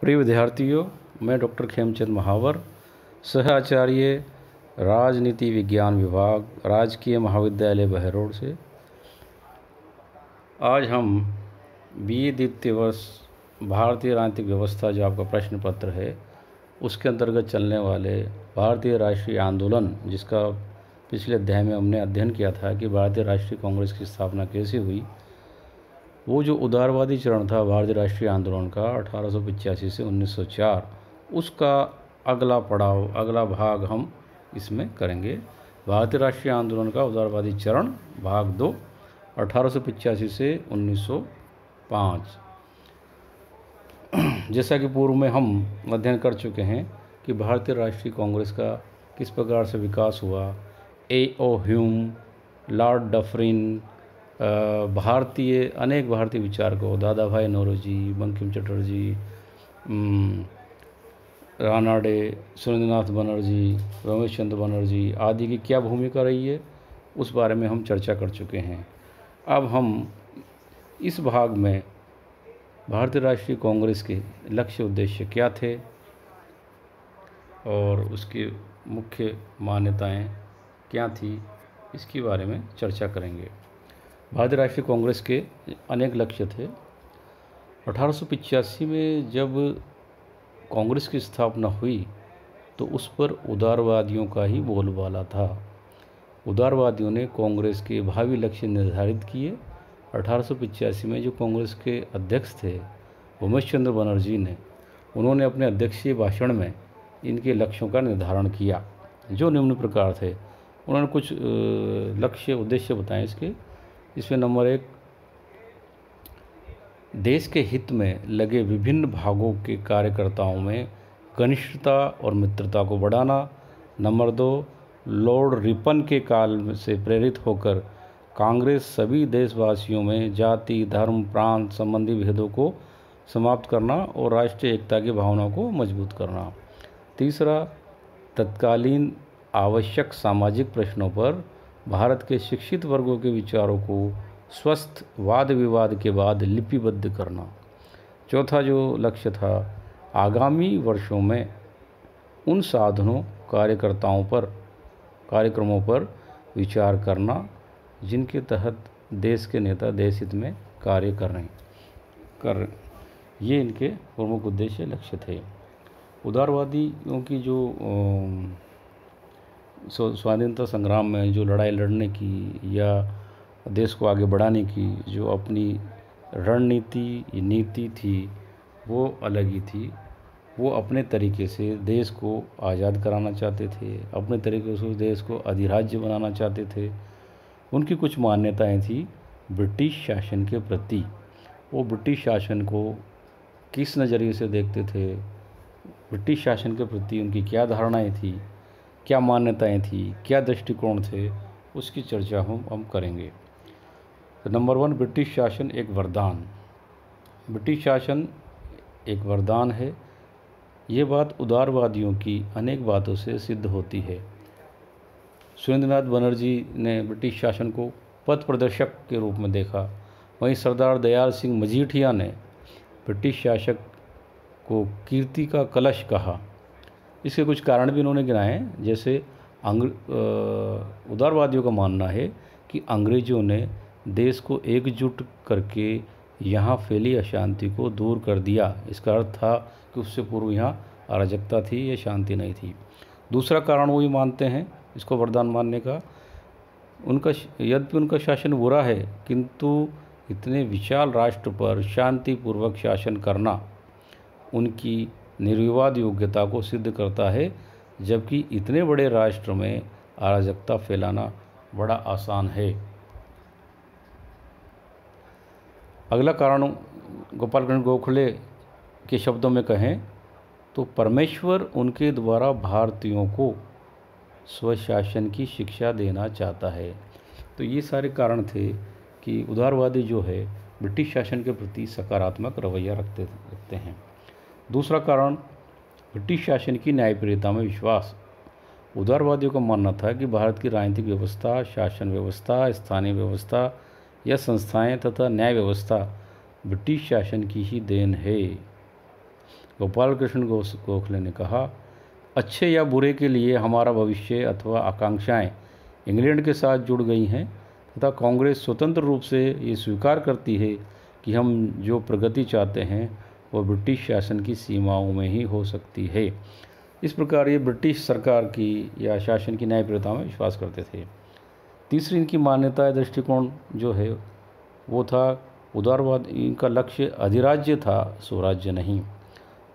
प्रिय विद्यार्थियों, मैं डॉक्टर खेमचंद महावर, सह आचार्य राजनीति विज्ञान विभाग, राजकीय महाविद्यालय बहरोड से आज हम BA द्वितीय वर्ष भारतीय राजनीतिक व्यवस्था जो आपका प्रश्न पत्र है उसके अंतर्गत चलने वाले भारतीय राष्ट्रीय आंदोलन, जिसका पिछले अध्याय में हमने अध्ययन किया था कि भारतीय राष्ट्रीय कांग्रेस की स्थापना कैसे हुई, वो जो उदारवादी चरण था भारतीय राष्ट्रीय आंदोलन का 1885 से 1904, उसका अगला पड़ाव, अगला भाग हम इसमें करेंगे। भारतीय राष्ट्रीय आंदोलन का उदारवादी चरण भाग 2, 1885 से 1905। जैसा कि पूर्व में हम अध्ययन कर चुके हैं कि भारतीय राष्ट्रीय कांग्रेस का किस प्रकार से विकास हुआ, A.O. ह्यूम, लॉर्ड डफरिन, अनेक भारतीय विचारकों, दादा भाई नौरोजी, बंकिम चटर्जी, रानाडे, सुरेंद्रनाथ बनर्जी, रमेश चंद्र बनर्जी आदि की क्या भूमिका रही है, उस बारे में हम चर्चा कर चुके हैं। अब हम इस भाग में भारतीय राष्ट्रीय कांग्रेस के लक्ष्य उद्देश्य क्या थे और उसकी मुख्य मान्यताएं क्या थी, इसके बारे में चर्चा करेंगे। भारतीय राष्ट्रीय कांग्रेस के अनेक लक्ष्य थे। 1885 में जब कांग्रेस की स्थापना हुई तो उस पर उदारवादियों का ही बोलबाला था। उदारवादियों ने कांग्रेस के भावी लक्ष्य निर्धारित किए। 1885 में जो कांग्रेस के अध्यक्ष थे उमेश चंद्र बनर्जी ने, उन्होंने अपने अध्यक्षीय भाषण में इनके लक्ष्यों का निर्धारण किया, जो निम्न प्रकार थे। उन्होंने कुछ लक्ष्य उद्देश्य बताए इसमें नंबर 1, देश के हित में लगे विभिन्न भागों के कार्यकर्ताओं में घनिष्ठता और मित्रता को बढ़ाना। नंबर 2, लॉर्ड रिपन के काल से प्रेरित होकर कांग्रेस सभी देशवासियों में जाति, धर्म, प्रांत संबंधी भेदों को समाप्त करना और राष्ट्रीय एकता की भावना को मजबूत करना। तीसरा, तत्कालीन आवश्यक सामाजिक प्रश्नों पर भारत के शिक्षित वर्गों के विचारों को स्वस्थ वाद विवाद के बाद लिपिबद्ध करना। चौथा जो लक्ष्य था, आगामी वर्षों में उन साधनों, कार्यक्रमों पर विचार करना जिनके तहत देश के नेता देश हित में कार्य कर ये इनके प्रमुख उद्देश्य लक्ष्य थे। उदारवादियों की जो स्वाधीनता संग्राम में जो लड़ाई लड़ने की या देश को आगे बढ़ाने की जो अपनी नीति थी, वो अलग ही थी। वो अपने तरीके से देश को आज़ाद कराना चाहते थे, अपने तरीके से देश को अधिराज्य बनाना चाहते थे। उनकी कुछ मान्यताएं थी ब्रिटिश शासन के प्रति। वो ब्रिटिश शासन को किस नज़रिए से देखते थे, ब्रिटिश शासन के प्रति उनकी क्या धारणाएं थी, क्या मान्यताएं थी, क्या दृष्टिकोण थे, उसकी चर्चा हम करेंगे। तो नंबर 1, ब्रिटिश शासन एक वरदान। ब्रिटिश शासन एक वरदान है। ये बात उदारवादियों की अनेक बातों से सिद्ध होती है। सुरेंद्रनाथ बनर्जी ने ब्रिटिश शासन को पथ प्रदर्शक के रूप में देखा। वहीं सरदार दयाल सिंह मजीठिया ने ब्रिटिश शासक को कीर्ति का कलश कहा। इसके कुछ कारण भी उन्होंने गिनाए, जैसे उदारवादियों का मानना है कि अंग्रेज़ों ने देश को एकजुट करके यहाँ फैली अशांति को दूर कर दिया। इसका अर्थ था कि उससे पूर्व यहाँ अराजकता थी या शांति नहीं थी। दूसरा कारण वो ही मानते हैं इसको वरदान मानने का, यद्यपि उनका शासन बुरा है, किंतु इतने विशाल राष्ट्र पर शांतिपूर्वक शासन करना उनकी निर्विवाद योग्यता को सिद्ध करता है, जबकि इतने बड़े राष्ट्र में अराजकता फैलाना बड़ा आसान है। अगला कारण गोपाल कृष्ण गोखले के शब्दों में कहें तो परमेश्वर उनके द्वारा भारतीयों को स्वशासन की शिक्षा देना चाहता है। तो ये सारे कारण थे कि उदारवादी जो है ब्रिटिश शासन के प्रति सकारात्मक रवैया रखते हैं। दूसरा कारण, ब्रिटिश शासन की न्यायप्रियता में विश्वास। उदारवादियों का मानना था कि भारत की राजनीतिक व्यवस्था, शासन व्यवस्था, स्थानीय व्यवस्था या संस्थाएं तथा न्याय व्यवस्था ब्रिटिश शासन की ही देन है। गोपाल कृष्ण गोखले ने कहा, अच्छे या बुरे के लिए हमारा भविष्य अथवा आकांक्षाएं इंग्लैंड के साथ जुड़ गई हैं तथा कांग्रेस स्वतंत्र रूप से ये स्वीकार करती है कि हम जो प्रगति चाहते हैं वह ब्रिटिश शासन की सीमाओं में ही हो सकती है। इस प्रकार ये ब्रिटिश सरकार की या शासन की न्यायप्रियता में विश्वास करते थे। तीसरी इनकी मान्यता दृष्टिकोण जो है वो था उदारवाद। इनका लक्ष्य अधिराज्य था, स्वराज्य नहीं।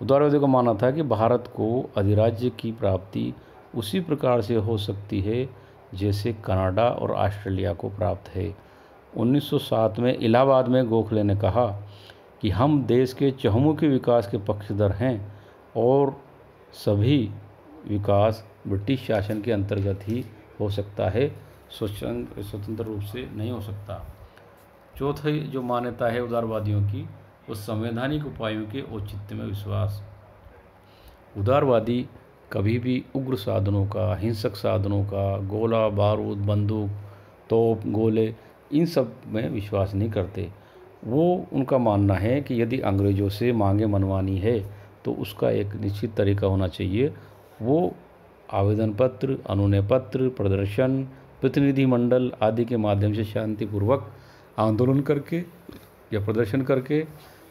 उदारवादियों का मानना था कि भारत को अधिराज्य की प्राप्ति उसी प्रकार से हो सकती है जैसे कनाडा और ऑस्ट्रेलिया को प्राप्त है। 1907 में इलाहाबाद में गोखले ने कहा कि हम देश के चहुमुखी विकास के पक्षधर हैं और सभी विकास ब्रिटिश शासन के अंतर्गत ही हो सकता है, स्वतंत्र रूप से नहीं हो सकता। चौथी जो मान्यता है उदारवादियों की, वो संवैधानिक उपायों के औचित्य में विश्वास। उदारवादी कभी भी उग्र साधनों का, हिंसक साधनों का, गोला बारूद, बंदूक, तोप, गोले, इन सब में विश्वास नहीं करते। वो उनका मानना है कि यदि अंग्रेज़ों से मांगे मनवानी है तो उसका एक निश्चित तरीका होना चाहिए। वो आवेदन पत्र, अनुनय पत्र, प्रदर्शन, प्रतिनिधिमंडल आदि के माध्यम से शांतिपूर्वक आंदोलन करके या प्रदर्शन करके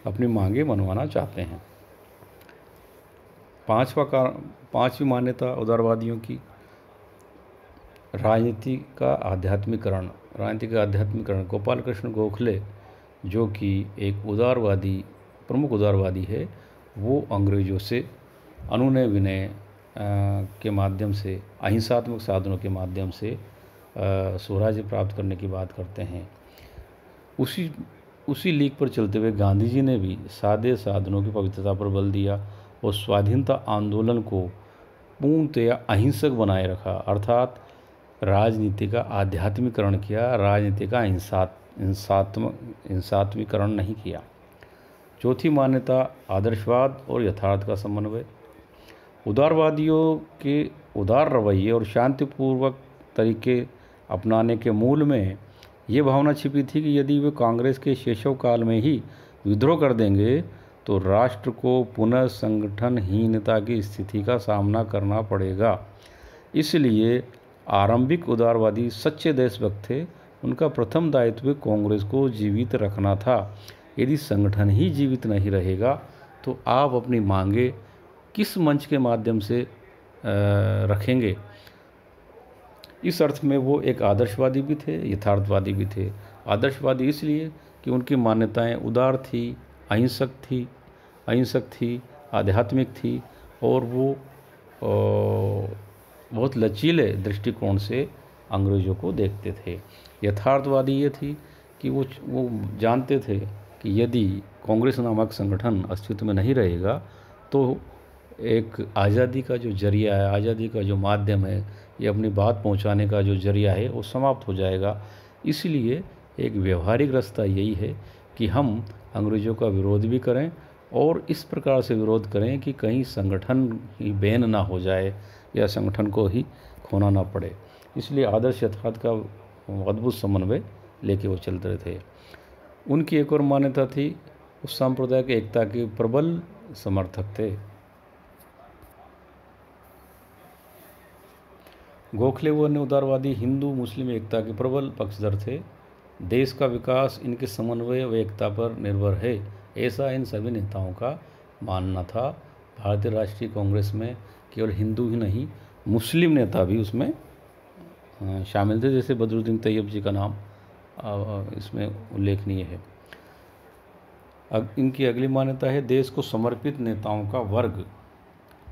अपनी मांगे मनवाना चाहते हैं। पांचवी मान्यता उदारवादियों की, राजनीति का आध्यात्मिकरण। गोपाल कृष्ण गोखले जो कि एक उदारवादी, प्रमुख उदारवादी है, वो अंग्रेज़ों से अनुनय विनय के माध्यम से, अहिंसात्मक साधनों के माध्यम से स्वराज्य प्राप्त करने की बात करते हैं। उसी लीक पर चलते हुए गांधी जी ने भी सादे साधनों की पवित्रता पर बल दिया और स्वाधीनता आंदोलन को पूर्णतया अहिंसक बनाए रखा, अर्थात राजनीति का आध्यात्मिकरण किया, राजनीति का हिंसात्मीकरण नहीं किया। चौथी मान्यता आदर्शवाद और यथार्थ का समन्वय। उदारवादियों के उदार रवैये और शांतिपूर्वक तरीके अपनाने के मूल में ये भावना छिपी थी कि यदि वे कांग्रेस के शैशव काल में ही विद्रोह कर देंगे तो राष्ट्र को पुनः संगठनहीनता की स्थिति का सामना करना पड़ेगा। इसलिए आरंभिक उदारवादी सच्चे देशभक्त थे। उनका प्रथम दायित्व कांग्रेस को जीवित रखना था। यदि संगठन ही जीवित नहीं रहेगा तो आप अपनी मांगे किस मंच के माध्यम से रखेंगे। इस अर्थ में वो एक आदर्शवादी भी थे, यथार्थवादी भी थे। आदर्शवादी इसलिए कि उनकी मान्यताएं उदार थी, अहिंसक थी, आध्यात्मिक थी और वो बहुत लचीले दृष्टिकोण से अंग्रेज़ों को देखते थे। यथार्थवादी ये थी कि वो जानते थे कि यदि कांग्रेस नामक संगठन अस्तित्व में नहीं रहेगा तो एक आज़ादी का जो जरिया है, आज़ादी का जो माध्यम है, ये अपनी बात पहुंचाने का जो जरिया है वो समाप्त हो जाएगा। इसलिए एक व्यवहारिक रास्ता यही है कि हम अंग्रेज़ों का विरोध भी करें और इस प्रकार से विरोध करें कि कहीं संगठन ही बैन ना हो जाए या संगठन को ही खोना ना पड़े। इसलिए आदर्श यथार्थ का अद्भुत समन्वय लेके वो चलते थे। उनकी एक और मान्यता थी, उस सांप्रदायिक एकता के प्रबल समर्थक थे। गोखले व अन्य उदारवादी हिंदू मुस्लिम एकता के प्रबल पक्षधर थे। देश का विकास इनके समन्वय व एकता पर निर्भर है, ऐसा इन सभी नेताओं का मानना था। भारतीय राष्ट्रीय कांग्रेस में केवल हिंदू ही नहीं, मुस्लिम नेता भी उसमें शामिल थे, जैसे बदरुद्दीन तैयब जी का नाम इसमें उल्लेखनीय है। अब इनकी अगली मान्यता है देश को समर्पित नेताओं का वर्ग।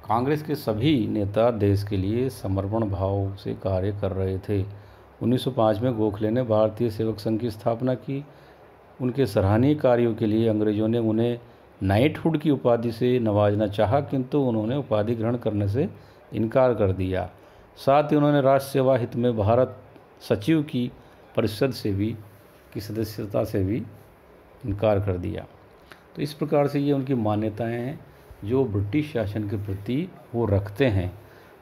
कांग्रेस के सभी नेता देश के लिए समर्पण भाव से कार्य कर रहे थे। 1905 में गोखले ने भारतीय सेवक संघ की स्थापना की। उनके सराहनीय कार्यों के लिए अंग्रेज़ों ने उन्हें नाइटहुड की उपाधि से नवाजना चाहा, किंतु उन्होंने उपाधि ग्रहण करने से इनकार कर दिया। साथ ही उन्होंने राष्ट्र सेवा हित में भारत सचिव की परिषद से भी की सदस्यता से भी इनकार कर दिया। तो इस प्रकार से ये उनकी मान्यताएं हैं जो ब्रिटिश शासन के प्रति वो रखते हैं।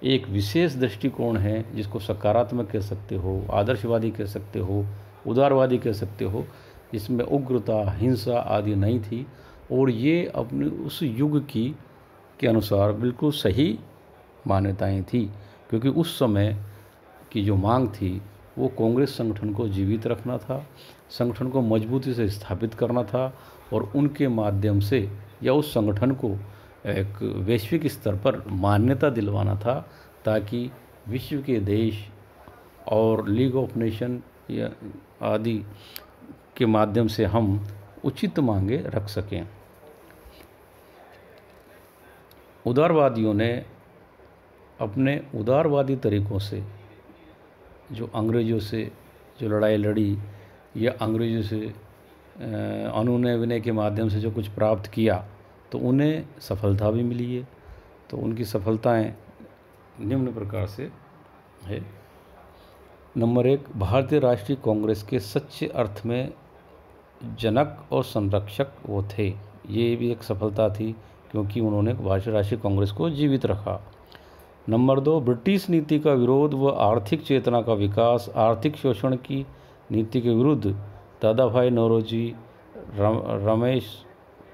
एक विशेष दृष्टिकोण है जिसको सकारात्मक कह सकते हो, आदर्शवादी कह सकते हो, उदारवादी कह सकते हो, जिसमें उग्रता, हिंसा आदि नहीं थी और ये अपने उस युग की के अनुसार बिल्कुल सही मान्यताएं थी, क्योंकि उस समय की जो मांग थी वो कांग्रेस संगठन को जीवित रखना था, संगठन को मजबूती से स्थापित करना था और उनके माध्यम से या उस संगठन को एक वैश्विक स्तर पर मान्यता दिलवाना था, ताकि विश्व के देश और लीग ऑफ नेशन या आदि के माध्यम से हम उचित मांगे रख सकें। उदारवादियों ने अपने उदारवादी तरीक़ों से जो अंग्रेज़ों से जो लड़ाई लड़ी या अंग्रेज़ों से अनुनय विनय के माध्यम से जो कुछ प्राप्त किया, तो उन्हें सफलता भी मिली है। तो उनकी सफलताएं निम्न प्रकार से है। नंबर 1, भारतीय राष्ट्रीय कांग्रेस के सच्चे अर्थ में जनक और संरक्षक वो थे। ये भी एक सफलता थी, क्योंकि उन्होंने भारतीय राष्ट्रीय कांग्रेस को जीवित रखा। नंबर 2, ब्रिटिश नीति का विरोध व आर्थिक चेतना का विकास। आर्थिक शोषण की नीति के विरुद्ध दादाभाई नौरोजी, रमेश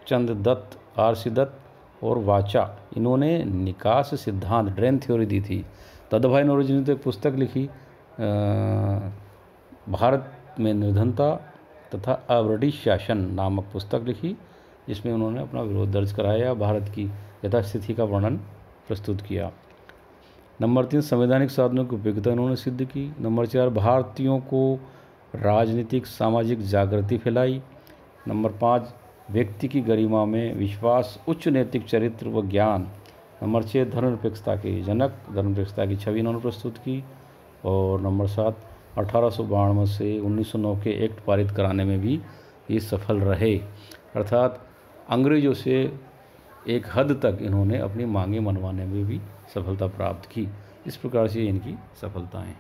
चंद्र दत्त, आर.सी. दत्त और वाचा, इन्होंने निकास सिद्धांत ड्रेन थ्योरी दी थी। दादाभाई नौरोजी ने तो एक पुस्तक लिखी, भारत में निर्धनता तथा अब्रिटिश शासन नामक पुस्तक लिखी, जिसमें उन्होंने अपना विरोध दर्ज कराया, भारत की यथास्थिति का वर्णन प्रस्तुत किया। नंबर 3, संवैधानिक साधनों की उपयोगिता उन्होंने सिद्ध की। नंबर 4, भारतीयों को राजनीतिक सामाजिक जागृति फैलाई। नंबर 5, व्यक्ति की गरिमा में विश्वास, उच्च नैतिक चरित्र व ज्ञान। नंबर 6, धर्मनिरपेक्षता के जनक, धर्मनिरपेक्षता की छवि इन्होंने प्रस्तुत की। और नंबर 7, 1892 से 1909 के एक्ट पारित कराने में भी ये सफल रहे, अर्थात अंग्रेज़ों से एक हद तक इन्होंने अपनी मांगें मनवाने में भी सफलता प्राप्त की। इस प्रकार से इनकी सफलताएं हैं।